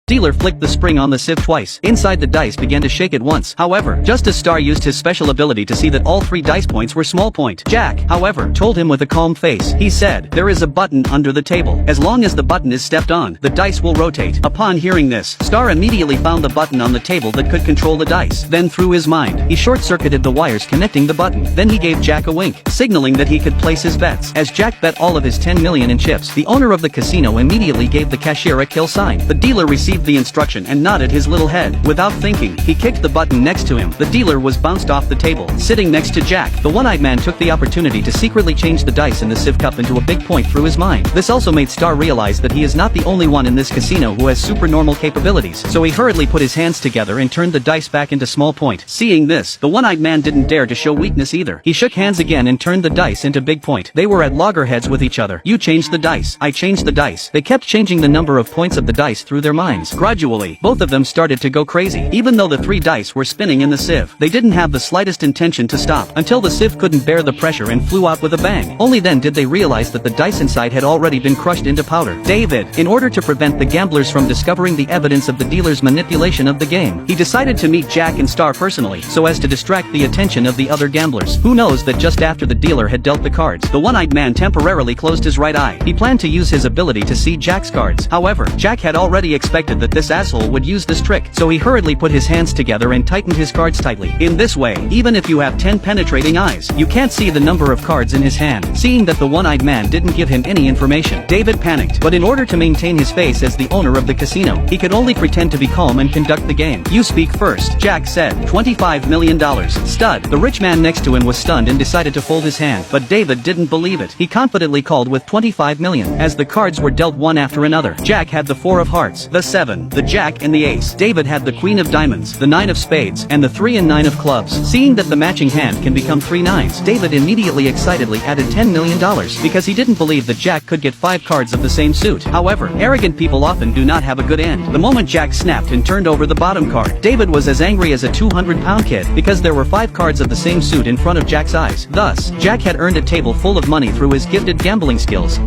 Dealer flicked the spring on the sieve twice. Inside the dice began to shake at once. However, just as Star used his special ability to see that all 3 dice points were small point. Jack, however, told him with a calm face. He said, "There is a button under the table. As long as the button is stepped on, the dice will rotate." Upon hearing this, Star immediately found the button on the table that could control the dice. Then through his mind, he short-circuited the wires connecting the button. Then he gave Jack a wink, signaling that he could place his bets. As Jack bet all of his 10 million in chips, the owner of the casino immediately gave the cashier a kill sign. The dealer received the instruction and nodded his little head. Without thinking, he kicked the button next to him. The dealer was bounced off the table. Sitting next to Jack, the one-eyed man took the opportunity to secretly change the dice in the sieve cup into a big point through his mind. This also made Star realize that he is not the only one in this casino who has supernormal capabilities, so he hurriedly put his hands together and turned the dice back into small point. Seeing this, the one-eyed man didn't dare to show weakness either. He shook hands again and turned the dice into big point. They were at loggerheads with each other. You changed the dice. I changed the dice. They kept changing the number of points of the dice through their minds. Gradually, both of them started to go crazy. Even though the 3 dice were spinning in the sieve, they didn't have the slightest intention to stop, until the sieve couldn't bear the pressure and flew out with a bang. Only then did they realize that the dice inside had already been crushed into powder. David, in order to prevent the gamblers from discovering the evidence of the dealer's manipulation of the game, he decided to meet Jack and Star personally, so as to distract the attention of the other gamblers. Who knows that just after the dealer had dealt the cards, the one-eyed man temporarily closed his right eye. He planned to use his ability to see Jack's cards. However, Jack had already expected that this asshole would use this trick, so he hurriedly put his hands together and tightened his cards tightly. In this way, even if you have 10 penetrating eyes, you can't see the number of cards in his hand. Seeing that the one-eyed man didn't give him any information, David panicked, but in order to maintain his face as the owner of the casino, he could only pretend to be calm and conduct the game. "You speak first," Jack said. $25 million. Stud. The rich man next to him was stunned and decided to fold his hand, but David didn't believe it. He confidently called with 25 million. As the cards were dealt one after another, Jack had the 4 of hearts, the 7, the jack and the ace. David had the Queen of diamonds, the 9 of spades, and the 3 and 9 of clubs. Seeing that the matching hand can become 3 nines, David immediately excitedly added $10 million, because he didn't believe that Jack could get 5 cards of the same suit. However, arrogant people often do not have a good end. The moment Jack snapped and turned over the bottom card, David was as angry as a 200-pound kid, because there were 5 cards of the same suit in front of Jack's eyes. Thus, Jack had earned a table full of money through his gifted gambling skills.